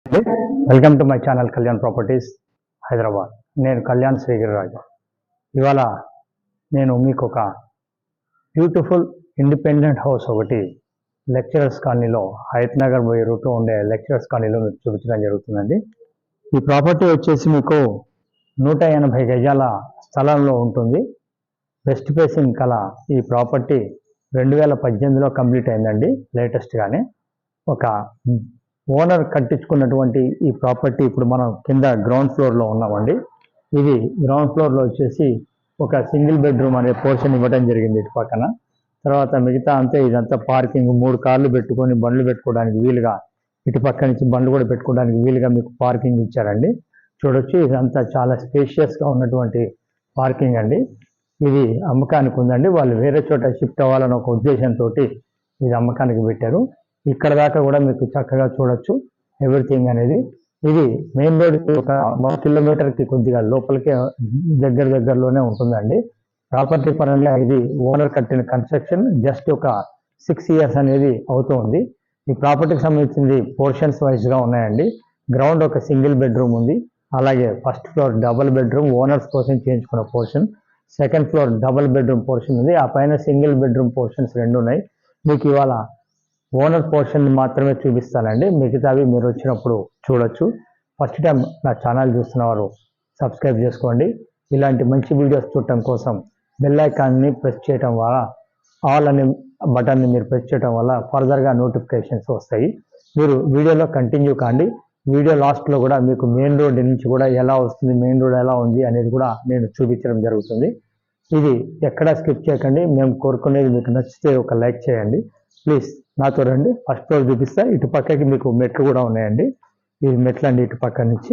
Welcome to my channel Kalyan properties Hyderabad. నేను కళ్యాణ్ శ్రీగిరిరాజు. ఇవాళ నేను మీకు ఒక బ్యూటిఫుల్ ఇండిపెండెంట్ హౌస్ ఒకటి లెక్చరర్స్ కాలనీలో హయత్ నగర్ పోయే రూట్లో ఉండే లెక్చరర్స్ కాలనీలో మీకు చూపించడం జరుగుతుందండి. ఈ ప్రాపర్టీ వచ్చేసి మీకు 180 గజాల స్థలంలో ఉంటుంది. వెస్ట్ ఫేసింగ్ కల ఈ ప్రాపర్టీ 2018లో కంప్లీట్ అయిందండి. లేటెస్ట్గానే ఒక ఓనర్ కట్టించుకున్నటువంటి ఈ ప్రాపర్టీ ఇప్పుడు మనం కింద గ్రౌండ్ ఫ్లోర్లో ఉన్నామండి. ఇది గ్రౌండ్ ఫ్లోర్లో వచ్చేసి ఒక సింగిల్ బెడ్రూమ్ అనే పోర్షన్ ఇవ్వడం జరిగింది ఇటు పక్కన. తర్వాత మిగతా అంతే ఇదంతా పార్కింగ్, 3 కార్లు పెట్టుకొని బండ్లు పెట్టుకోవడానికి వీలుగా, ఇటు పక్క నుంచి బండ్లు కూడా పెట్టుకోవడానికి వీలుగా మీకు పార్కింగ్ ఇచ్చారండి. చూడొచ్చు, ఇదంతా చాలా స్పేషియస్గా ఉన్నటువంటి పార్కింగ్ అండి. ఇది అమ్మకానికి ఉందండి. వాళ్ళు వేరే చోట షిఫ్ట్ అవ్వాలని ఒక ఉద్దేశంతో ఇది అమ్మకానికి పెట్టారు. ఇక్కడ దాకా కూడా మీకు చక్కగా చూడొచ్చు ఎవ్రీథింగ్ అనేది. ఇది మెయిన్ రోడ్ ఒక 1 కిలోమీటర్కి కొద్దిగా లోపలికే దగ్గరలోనే ఉంటుందండి. ప్రాపర్టీ పరంగా ఇది ఓనర్ కట్టిన కన్స్ట్రక్షన్ జస్ట్ ఒక 6 ఇయర్స్ అనేది అవుతుంది. ఈ ప్రాపర్టీకి సంబంధించింది పోర్షన్స్ వైజ్గా ఉన్నాయండి. గ్రౌండ్ ఒక సింగిల్ బెడ్రూమ్ ఉంది. అలాగే first floor double bedroom owners కోసం చేయించుకున్న portion, second floor double bedroom portion ఉంది. ఆ పైన సింగిల్ బెడ్రూమ్ పోర్షన్స్ 2 ఉన్నాయి. మీకు ఇవాళ ఓనర్ పోర్షన్ మాత్రమే చూపిస్తానండి. మిగతావి మీరు వచ్చినప్పుడు చూడొచ్చు. ఫస్ట్ టైం నా ఛానల్ చూస్తున్న వారు సబ్స్క్రైబ్ చేసుకోండి. ఇలాంటి మంచి వీడియోస్ చూడటం కోసం బెల్ ఐకాన్ని ప్రెస్ చేయడం వల్ల, ఆల్ అనే బటన్ని మీరు ప్రెస్ చేయడం వల్ల ఫర్దర్గా నోటిఫికేషన్స్ వస్తాయి. మీరు వీడియోలో కంటిన్యూ కాండి. వీడియో లాస్ట్లో కూడా మీకు మెయిన్ రోడ్ నుంచి కూడా ఎలా వస్తుంది, మెయిన్ రోడ్ ఎలా ఉంది అనేది కూడా నేను చూపించడం జరుగుతుంది. ఇది ఎక్కడా స్కిప్ చేయకండి. మేము కోరుకునేది మీకు నచ్చితే ఒక లైక్ చేయండి ప్లీజ్. నాతో రండి. ఫస్ట్ ఫ్లోర్ చూపిస్తా. ఇటు పక్కకి మీకు మెట్లు కూడా ఉన్నాయండి. ఇది మెట్లు అండి. ఇటు పక్క నుంచి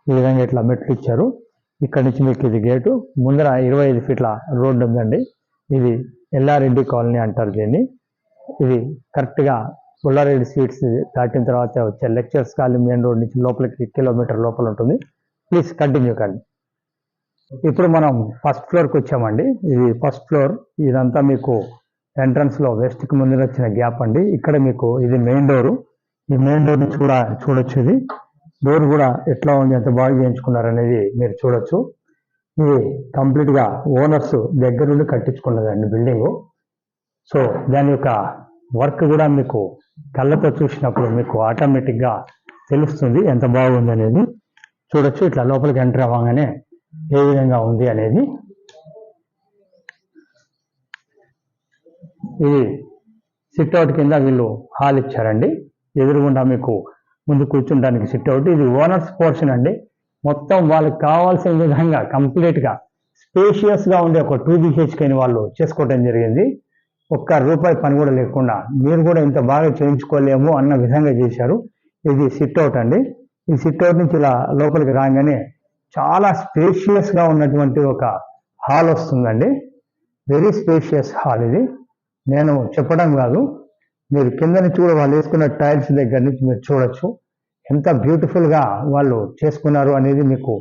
ఈ విధంగా ఇట్లా మెట్లు ఇచ్చారు. ఇక్కడ నుంచి మీకు ఇది గేటు. ముందర 25 ఫీట్ల రోడ్డు ఉందండి. ఇది ఎల్లారెడ్డి కాలనీ అంటారు దీన్ని. ఇది కరెక్ట్గా పుల్లారెడ్డి స్వీట్స్ దాటిన తర్వాత వచ్చే లెక్చర్స్ కాలనీ మెయిన్ రోడ్ నుంచి లోపలికి కిలోమీటర్ లోపల ఉంటుంది. ప్లీజ్ కంటిన్యూ కండి. ఇప్పుడు మనం ఫస్ట్ ఫ్లోర్కి వచ్చామండి. ఇది ఫస్ట్ ఫ్లోర్. ఇదంతా మీకు ఎంట్రన్స్లో వెస్ట్కి ముందు వచ్చిన గ్యాప్ అండి. ఇక్కడ మీకు ఇది మెయిన్ డోరు. ఈ మెయిన్ డోర్ నుంచి కూడా చూడొచ్చు. ఇది డోర్ కూడా ఎట్లా ఉంది, ఎంత బాగా చేయించుకున్నారు అనేది మీరు చూడొచ్చు. ఇది కంప్లీట్గా ఓనర్స్ దగ్గర నుండి కట్టించుకున్నదండి బిల్డింగు. సో దాని యొక్క వర్క్ కూడా మీకు కళ్ళతో చూసినప్పుడు మీకు ఆటోమేటిక్గా తెలుస్తుంది ఎంత బాగుంది అనేది. చూడొచ్చు ఇట్లా లోపలికి ఎంటర్ అవ్వగానే ఏ విధంగా ఉంది అనేది. ఇది సిట్అవుట్ కింద వీళ్ళు హాల్ ఇచ్చారండి. ఎదురుగుండా మీకు ముందు కూర్చుంటానికి సిట్అవుట్. ఇది ఓనర్స్ పోర్షన్ అండి. మొత్తం వాళ్ళకి కావాల్సిన విధంగా కంప్లీట్గా స్పేషియస్గా ఉండే ఒక 2 BHKని వాళ్ళు చేసుకోవడం జరిగింది. ₹1 పని కూడా లేకుండా. మీరు కూడా ఇంత బాగా చేయించుకోలేము అన్న విధంగా చేశారు. ఇది సిట్అవుట్ అండి. ఈ సిట్అవుట్ నుంచి ఇలా లోపలికి రాగానే చాలా స్పేషియస్గా ఉన్నటువంటి ఒక హాల్ వస్తుందండి. వెరీ స్పేషియస్ హాల్ ఇది. నేను చెప్పడం కాదు, మీరు కింద నుంచి కూడా వాళ్ళు వేసుకున్న టైల్స్ దగ్గర నుంచి మీరు చూడొచ్చు ఎంత బ్యూటిఫుల్గా వాళ్ళు చేసుకున్నారు అనేది మీకు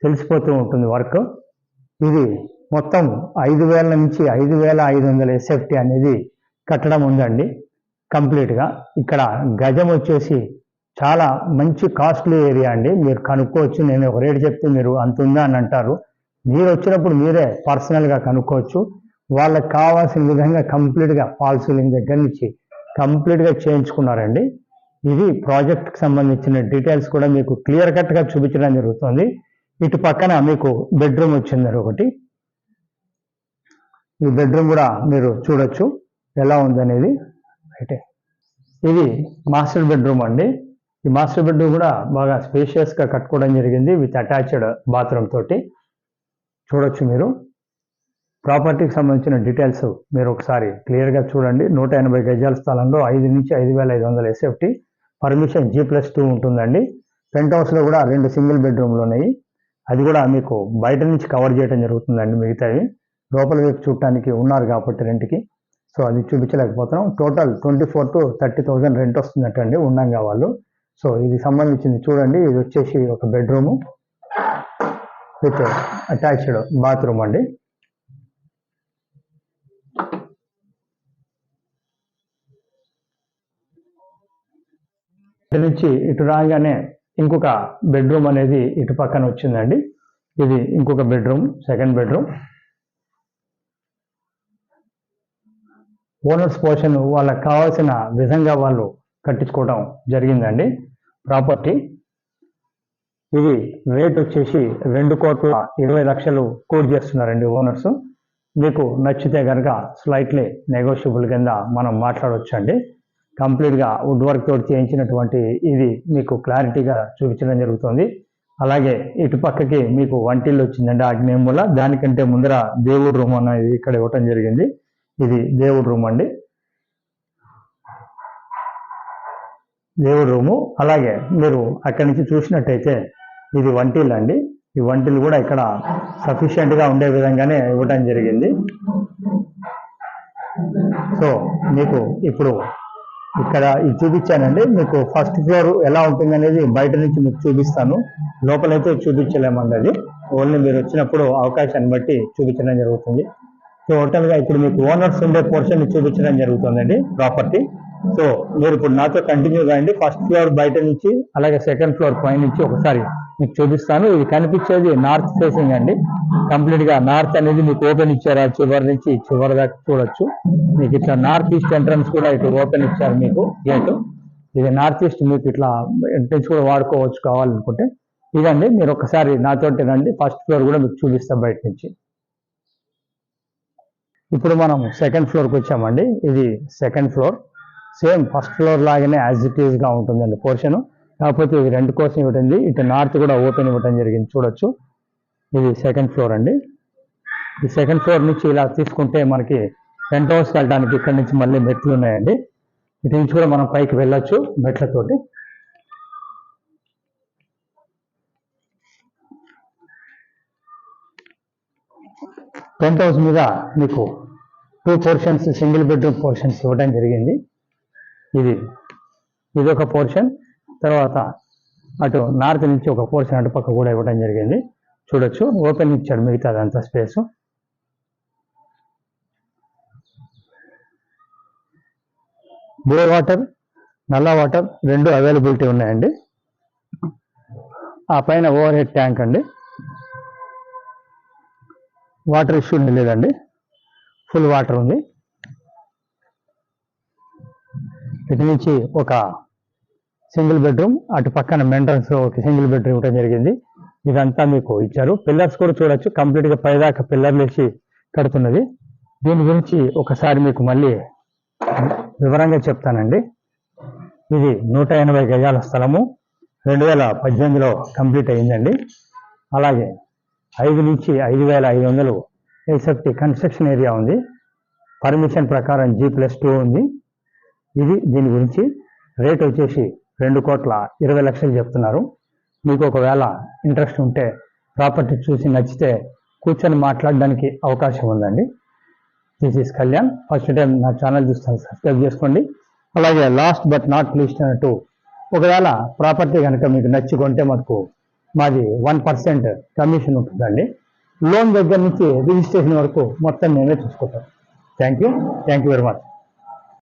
తెలిసిపోతూ ఉంటుంది వర్క్. ఇది మొత్తం 5,000 నుంచి 5,500 SFT అనేది కట్టడం ఉందండి కంప్లీట్గా. ఇక్కడ గజం వచ్చేసి చాలా మంచి కాస్ట్లీ ఏరియా అండి. మీరు కనుక్కోవచ్చు. నేను ఒక రేటు చెప్తే మీరు అంత ఉందా అని అంటారు. మీరు వచ్చినప్పుడు మీరే పర్సనల్గా కనుక్కోవచ్చు. వాళ్ళకి కావాల్సిన విధంగా కంప్లీట్గా ఫాల్ సీలింగ్ దగ్గర నుంచి కంప్లీట్గా చేయించుకున్నారండి. ఇది ప్రాజెక్ట్కి సంబంధించిన డీటెయిల్స్ కూడా మీకు క్లియర్ కట్గా చూపించడం జరుగుతుంది. ఇటు పక్కన మీకు బెడ్రూమ్ వచ్చింది ఒకటి. ఈ బెడ్రూమ్ కూడా మీరు చూడొచ్చు ఎలా ఉందనేది. అయితే ఇది మాస్టర్ బెడ్రూమ్ అండి. ఈ మాస్టర్ బెడ్రూమ్ కూడా బాగా స్పేషియస్గా కట్టుకోవడం జరిగింది విత్ అటాచ్డ్ బాత్రూమ్ తోటి. చూడొచ్చు మీరు ప్రాపర్టీకి సంబంధించిన డీటెయిల్స్ మీరు ఒకసారి క్లియర్గా చూడండి. 180 గజాల స్థలంలో 5 నుంచి 5,500 SFT. పర్మిషన్ G+2 ఉంటుందండి. పెంట్ హౌస్లో కూడా 2 సింగిల్ బెడ్రూమ్లు ఉన్నాయి. అది కూడా మీకు బయట నుంచి కవర్ చేయడం జరుగుతుందండి. మిగతావి లోపల వైపు చూడటానికి ఉన్నారు కాబట్టి రెంట్కి. సో అది చూపించలేకపోతున్నాం. టోటల్ 24,000 to 30,000 రెంట్ వస్తుందటండి ఉండంగా వాళ్ళు. సో ఇది సంబంధించింది చూడండి. ఇది వచ్చేసి ఒక బెడ్రూము విత్ అటాచ్డ్ బాత్రూమ్ అండి. ఇటు నుంచి ఇటు రాగానే ఇంకొక బెడ్రూమ్ అనేది ఇటు పక్కన వచ్చిందండి. ఇది ఇంకొక bedroom, second bedroom. Owners portion వాళ్ళకి కావాల్సిన విధంగా వాళ్ళు కట్టించుకోవడం జరిగిందండి. ప్రాపర్టీ ఇది రేట్ వచ్చేసి 2,20,00,000 కోట్ చేస్తున్నారండి ఓనర్స్. మీకు నచ్చితే కనుక స్లైట్లీ నెగోషియబుల్ కింద మనం మాట్లాడవచ్చు అండి. కంప్లీట్గా వుడ్ వర్క్ తోటి చేయించినటువంటి ఇది మీకు క్లారిటీగా చూపించడం జరుగుతుంది. అలాగే ఇటు పక్కకి మీకు వంటిల్లు వచ్చిందండి ఆగ్నేయమూల. దానికంటే ముందర దేవుడు రూమ్ అనేది ఇక్కడ ఇవ్వటం జరిగింది. ఇది దేవుడు రూమ్ అండి, దేవుడు రూము. అలాగే మీరు అక్కడి నుంచి చూసినట్టయితే ఇది వంటిల్లు అండి. ఈ వంటిల్లు కూడా ఇక్కడ సఫిషియెంట్గా ఉండే విధంగానే ఇవ్వడం జరిగింది. సో మీకు ఇప్పుడు ఇక్కడ ఇది చూపించానండి. మీకు ఫస్ట్ ఫ్లోర్ ఎలా ఉంటుంది అనేది బయట నుంచి మీకు చూపిస్తాను. లోపలైతే చూపించలేమండి, అది ఓన్లీ మీరు వచ్చినప్పుడు అవకాశాన్ని బట్టి చూపించడం జరుగుతుంది. సో టోటల్గా ఇప్పుడు మీకు ఓనర్స్ ఉండే పోర్షన్ చూపించడం జరుగుతుందండి ప్రాపర్టీ. సో మీరు ఇప్పుడు నాతో కంటిన్యూ కాండి. ఫస్ట్ ఫ్లోర్ బయట నుంచి, అలాగే సెకండ్ ఫ్లోర్ పై నుంచి ఒకసారి మీకు చూపిస్తాను. ఇది కనిపించేది నార్త్ ఫేసింగ్ అండి. కంప్లీట్గా నార్త్ అనేది మీకు ఓపెన్ ఇచ్చారు. చివరి నుంచి చివరి దాకా చూడొచ్చు. మీకు ఇట్లా నార్త్ ఈస్ట్ ఎంట్రన్స్ కూడా ఇటు ఓపెన్ ఇచ్చారు మీకు గేటు. ఇది నార్త్ ఈస్ట్ మీకు ఇట్లా ఎంట్రన్స్ కూడా వాడుకోవచ్చు కావాలనుకుంటే. ఇదండి, మీరు ఒకసారి నాతోటి రండి. ఫస్ట్ ఫ్లోర్ కూడా మీకు చూపిస్తాం బయట నుంచి. ఇప్పుడు మనం సెకండ్ ఫ్లోర్కి వచ్చామండి. ఇది second floor. Same first floor లాగానే యాజ్ ఇట్ ఈజ్గా ఉంటుందండి పోర్షన్. కాకపోతే ఇది రెండు కోసం ఇవ్వటండి. ఇటు నార్త్ కూడా ఓపెన్ ఇవ్వటం జరిగింది, చూడొచ్చు. ఇది సెకండ్ ఫ్లోర్ అండి. ఈ సెకండ్ ఫ్లోర్ నుంచి ఇలా తీసుకుంటే మనకి పెంట్ హౌస్కి వెళ్ళడానికి ఇక్కడ నుంచి మళ్ళీ మెట్లు ఉన్నాయండి. ఇటు నుంచి కూడా మనం పైకి వెళ్ళొచ్చు మెట్లతోటి. పెంట్ హౌస్ మీద మీకు 2 పోర్షన్స్ సింగిల్ బెడ్రూమ్ పోర్షన్స్ ఇవ్వడం జరిగింది. ఇది ఒక పోర్షన్. తర్వాత అటు నార్త్ నుంచి ఒక పోర్షన్ అటుపక్క కూడా ఇవ్వడం జరిగింది, చూడొచ్చు. ఓపెన్ ఇచ్చాడు మిగతా అదంతా స్పేసు. బోర్ వాటర్, నల్ల వాటర్ రెండు అవైలబిలిటీ ఉన్నాయండి. ఆ పైన ఓవర్ హెడ్ ట్యాంక్ అండి. వాటర్ ఇష్యూ లేదండి, ఫుల్ వాటర్ ఉంది. ఇటు నుంచి ఒక సింగిల్ బెడ్రూమ్, అటు పక్కన మెంట్రన్స్ ఒక సింగిల్ బెడ్రూమ్ ఇవ్వడం జరిగింది. ఇదంతా మీకు ఇచ్చారు. పిల్లర్స్ కూడా చూడొచ్చు, కంప్లీట్గా పైదాకా పిల్లర్లు వేసి కడుతున్నది. దీని గురించి ఒకసారి మీకు మళ్ళీ వివరంగా చెప్తానండి. ఇది 180 గజాల స్థలము, 2018లో కంప్లీట్ అయిందండి. అలాగే 5 నుంచి 5,500 ఎస్ఎఫ్టీ కన్స్ట్రక్షన్ ఏరియా ఉంది. పర్మిషన్ ప్రకారం G+2 ఉంది. ఇది దీని గురించి రేట్ వచ్చేసి 2,20,00,000 చెప్తున్నారు. మీకు ఒకవేళ ఇంట్రెస్ట్ ఉంటే ప్రాపర్టీ చూసి నచ్చితే కూర్చొని మాట్లాడడానికి అవకాశం ఉందండి. This is Kalyan. First time నా ఛానల్ చూస్తాను, సబ్స్క్రైబ్ చేసుకోండి. అలాగే లాస్ట్ బట్ నాట్ లీస్ట్ అన్నట్టు, ఒకవేళ ప్రాపర్టీ కనుక మీకు నచ్చి కొంటే మాది 1% కమిషన్ ఉంటుందండి. లోన్ దగ్గర నుంచి రిజిస్ట్రేషన్ వరకు మొత్తం మేమే చూసుకుంటాం. Thank you very much.